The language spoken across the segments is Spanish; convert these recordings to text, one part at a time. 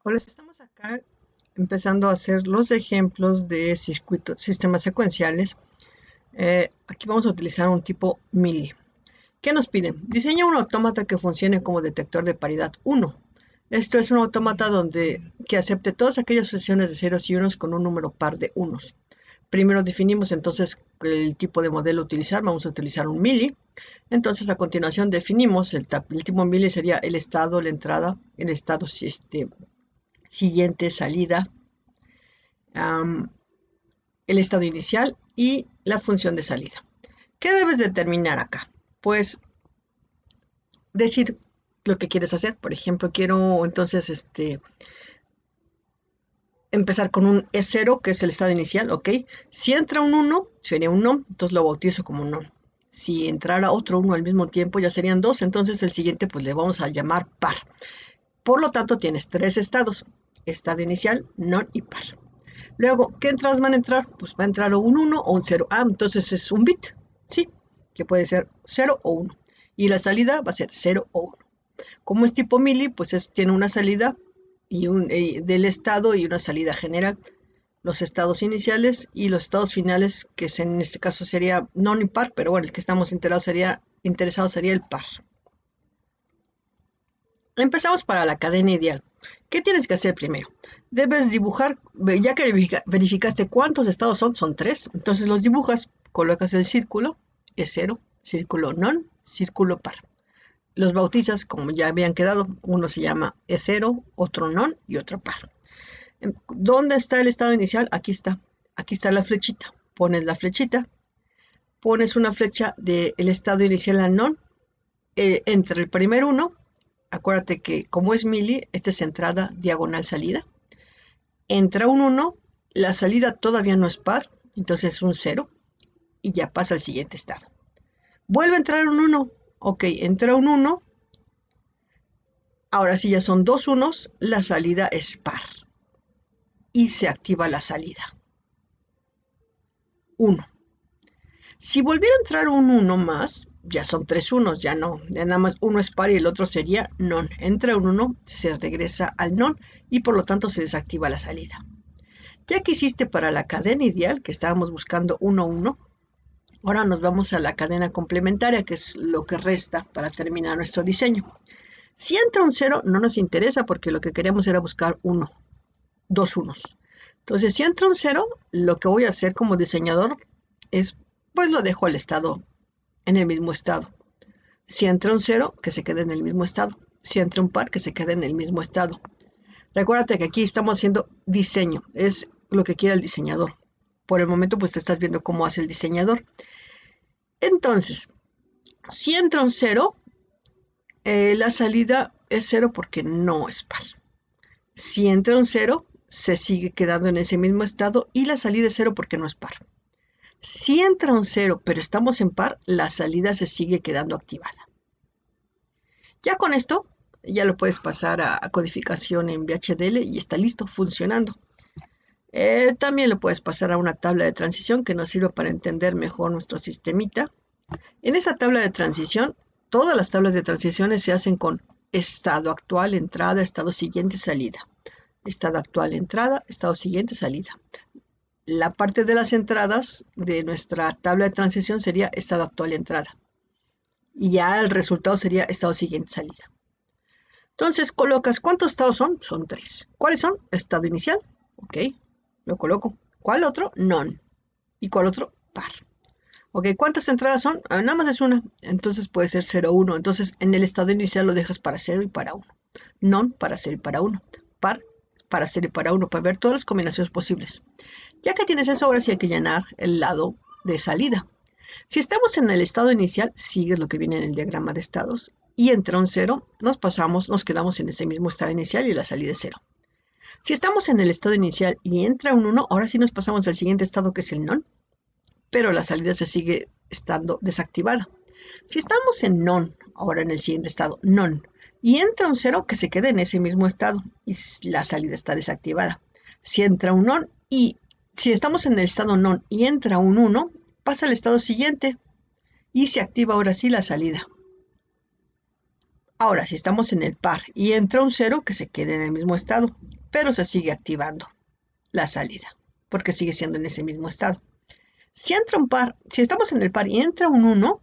Hola, estamos acá empezando a hacer los ejemplos de circuitos, sistemas secuenciales. Aquí vamos a utilizar un tipo mili. ¿Qué nos piden? Diseña un autómata que funcione como detector de paridad 1. Esto es un autómata que acepte todas aquellas sucesiones de ceros y unos con un número par de unos. Primero definimos entonces el tipo de modelo a utilizar. Vamos a utilizar un mili. Entonces a continuación definimos el tipo mili sería el estado, la entrada, el estado siguiente, salida, el estado inicial y la función de salida. ¿Qué debes determinar acá? Pues decir lo que quieres hacer. Por ejemplo, quiero entonces empezar con un E0, que es el estado inicial, ¿ok? Si entra un 1, sería un non, entonces lo bautizo como un non. Si entrara otro 1 al mismo tiempo, ya serían 2, entonces el siguiente pues le vamos a llamar par. Por lo tanto, tienes 3 estados: estado inicial, non y par. Luego, ¿qué entradas van a entrar? Pues va a entrar un 1 o un 0. Ah, entonces es un bit, sí, que puede ser 0 o 1. Y la salida va a ser 0 o 1. Como es tipo mili, pues tiene una salida del estado y una salida general. Los estados iniciales y los estados finales, que en este caso sería non y par, pero bueno, el que estamos interesado sería el par. Empezamos para la cadena ideal. ¿Qué tienes que hacer primero? Debes dibujar, ya que verificaste cuántos estados son 3, entonces los dibujas, colocas el círculo, E0, círculo non, círculo par. Los bautizas como ya habían quedado, uno se llama E0, otro non y otro par. ¿Dónde está el estado inicial? Aquí está la flechita. Pones la flechita, pones una flecha del estado inicial al non, entre el primer uno. Acuérdate que como es mili, esta es entrada, diagonal, salida. Entra un 1, la salida todavía no es par, entonces es un 0 y ya pasa al siguiente estado. Vuelve a entrar un 1, ok, entra un 1, ahora sí ya son dos unos, la salida es par y se activa la salida. 1. Si volviera a entrar un 1 más, ya son tres unos, ya no, ya nada más uno es par y el otro sería non. Entra un 1, se regresa al non y por lo tanto se desactiva la salida. Ya que hiciste para la cadena ideal, que estábamos buscando 1, 1, ahora nos vamos a la cadena complementaria, que es lo que resta para terminar nuestro diseño. Si entra un 0, no nos interesa porque lo que queríamos era buscar 1, dos unos. Entonces, si entra un 0, lo que voy a hacer como diseñador es, pues lo dejo al estado, en el mismo estado. Si entra un 0, que se quede en el mismo estado. Si entra un par, que se quede en el mismo estado. Recuérdate que aquí estamos haciendo diseño, es lo que quiere el diseñador. Por el momento, pues te estás viendo cómo hace el diseñador. Entonces, si entra un 0, la salida es 0 porque no es par. Si entra un 0, se sigue quedando en ese mismo estado y la salida es 0 porque no es par. Si entra un 0, pero estamos en par, la salida se sigue quedando activada. Ya con esto, ya lo puedes pasar a codificación en VHDL y está listo, funcionando. También lo puedes pasar a una tabla de transición que nos sirve para entender mejor nuestro sistemita. En esa tabla de transición, todas las tablas de transiciones se hacen con estado actual, entrada, estado siguiente, salida. Estado actual, entrada, estado siguiente, salida. La parte de las entradas de nuestra tabla de transición sería estado actual, entrada. Y ya el resultado sería estado siguiente, salida. Entonces colocas, ¿cuántos estados son? Son 3. ¿Cuáles son? Estado inicial, ok, lo coloco. ¿Cuál otro? Non. ¿Y cuál otro? Par. Ok, ¿cuántas entradas son? Nada más es una, entonces puede ser 0, 1. Entonces en el estado inicial lo dejas para 0 y para 1. Non para 0 y para 1. Par para 0 y para 1, para ver todas las combinaciones posibles. Ya que tienes eso, ahora sí hay que llenar el lado de salida. Si estamos en el estado inicial, sigues lo que viene en el diagrama de estados. Y entra un 0, nos quedamos en ese mismo estado inicial y la salida es 0. Si estamos en el estado inicial y entra un 1, ahora sí nos pasamos al siguiente estado, que es el non, pero la salida se sigue estando desactivada. Si estamos en non, ahora en el siguiente estado, non, y entra un 0, que se quede en ese mismo estado y la salida está desactivada. Si entra un non y si estamos en el estado non y entra un 1, pasa al estado siguiente y se activa ahora sí la salida. Ahora, si estamos en el par y entra un 0, que se quede en el mismo estado. pero se sigue activando la salida, porque sigue siendo en ese mismo estado. Si entra un par, si estamos en el par y entra un 1,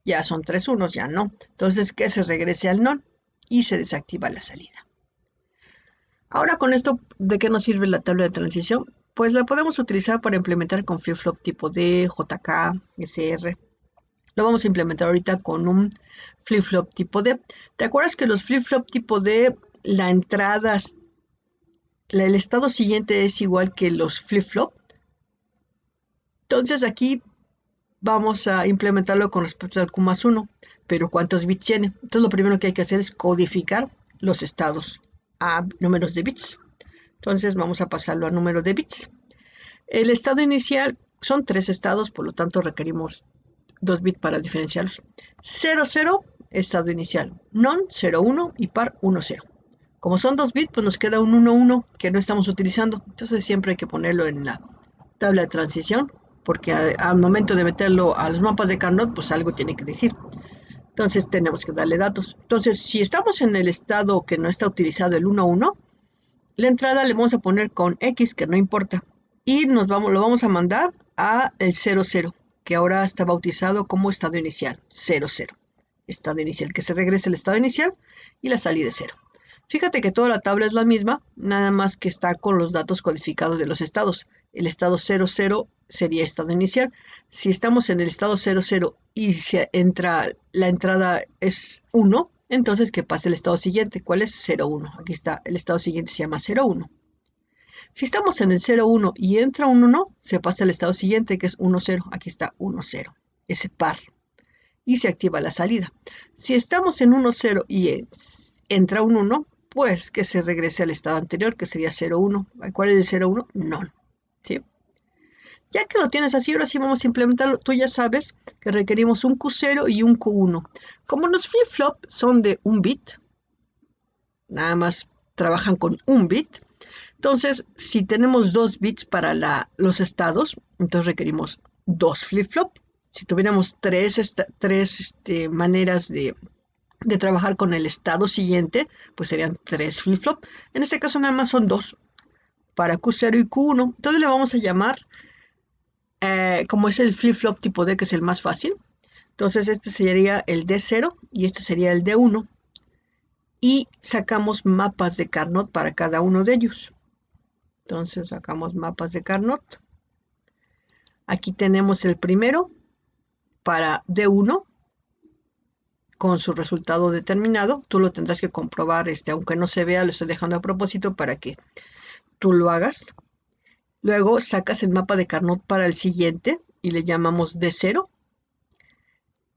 ya son 3 unos, ya no. Entonces que se regrese al non y se desactiva la salida. Ahora con esto, ¿de qué nos sirve la tabla de transición? Pues la podemos utilizar para implementar con flip-flop tipo D, JK, SR. Lo vamos a implementar ahorita con un flip-flop tipo D. ¿Te acuerdas que los flip-flop tipo D, la entrada, el estado siguiente es igual que los flip-flop? Entonces aquí vamos a implementarlo con respecto al Q más 1, pero ¿cuántos bits tiene? Entonces lo primero que hay que hacer es codificar los estados a números de bits. Entonces vamos a pasarlo a número de bits. El estado inicial son 3 estados, por lo tanto requerimos 2 bits para diferenciarlos. 0, 0, estado inicial. Non, 0, 1 y par 1, 0. Como son 2 bits, pues nos queda un 1, 1 que no estamos utilizando. Entonces siempre hay que ponerlo en la tabla de transición, porque al momento de meterlo a los mapas de Carnot, pues algo tiene que decir. Entonces tenemos que darle datos. Entonces, si estamos en el estado que no está utilizado, el 1, 1, la entrada le vamos a poner con X, que no importa. Y lo vamos a mandar a el 0, 0, que ahora está bautizado como estado inicial. 0, 0. Estado inicial, que se regrese el estado inicial y la salida es 0. Fíjate que toda la tabla es la misma, nada más que está con los datos codificados de los estados. El estado 0, 0 sería estado inicial. Si estamos en el estado 0, 0 y la entrada es 1, entonces que pase el estado siguiente. ¿Cuál es? 0, 1. Aquí está, el estado siguiente se llama 0, 1. Si estamos en el 0, 1 y entra un 1, se pasa al estado siguiente, que es 1, 0. Aquí está 1, 0. Ese par. Y se activa la salida. Si estamos en 1, 0 y entra un 1, pues que se regrese al estado anterior, que sería 0, 1. ¿Cuál es el 0, 1? No. ¿Sí? Ya que lo tienes así, ahora sí vamos a implementarlo. Tú ya sabes que requerimos un Q0 y un Q1. Como los flip-flop son de un bit, nada más trabajan con un bit. Entonces, si tenemos 2 bits para los estados, entonces requerimos 2 flip-flop. Si tuviéramos tres maneras de trabajar con el estado siguiente, pues serían 3 flip-flop. En este caso nada más son 2 para Q0 y Q1. Entonces le vamos a llamar, como es el flip-flop tipo D, que es el más fácil. Entonces este sería el D0 y este sería el D1. Y sacamos mapas de Carnot para cada uno de ellos. Entonces sacamos mapas de Carnot. Aquí tenemos el primero para D1 con su resultado determinado. Tú lo tendrás que comprobar, aunque no se vea, lo estoy dejando a propósito para que tú lo hagas. Luego sacas el mapa de Carnot para el siguiente y le llamamos D0.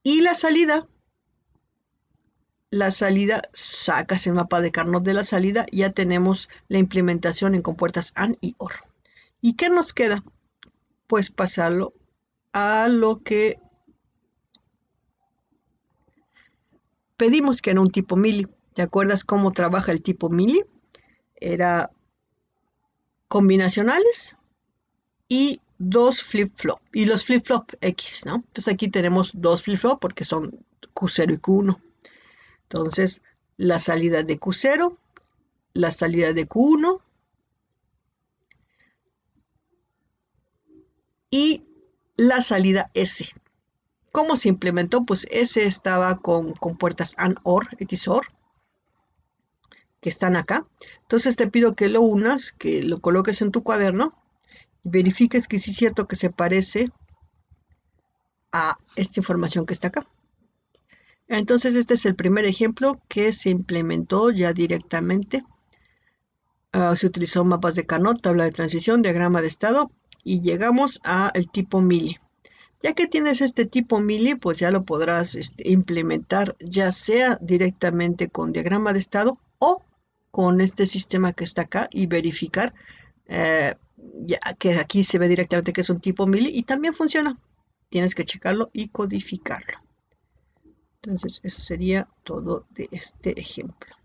Y la salida, sacas el mapa de Carnot de la salida, ya tenemos la implementación en compuertas AND y OR. ¿Y qué nos queda? Pues pasarlo a lo que pedimos, que era un tipo mili. ¿Te acuerdas cómo trabaja el tipo mili? Era combinacionales y 2 flip-flop. Y los flip-flop X, ¿no? Entonces aquí tenemos 2 flip-flop porque son Q0 y Q1. Entonces, la salida de Q0, la salida de Q1 y la salida S. ¿Cómo se implementó? Pues S estaba con puertas AND, OR, XOR, que están acá. Entonces te pido que lo unas, que lo coloques en tu cuaderno y verifiques que sí es cierto que se parece a esta información que está acá. Entonces este es el primer ejemplo que se implementó ya directamente. Se utilizó mapas de Carnot, tabla de transición, diagrama de estado y llegamos al tipo mili. Ya que tienes este tipo mili, pues ya lo podrás implementar ya sea directamente con diagrama de estado o con este sistema que está acá y verificar ya que aquí se ve directamente que es un tipo mili y también funciona. Tienes que checarlo y codificarlo. Entonces eso sería todo de este ejemplo.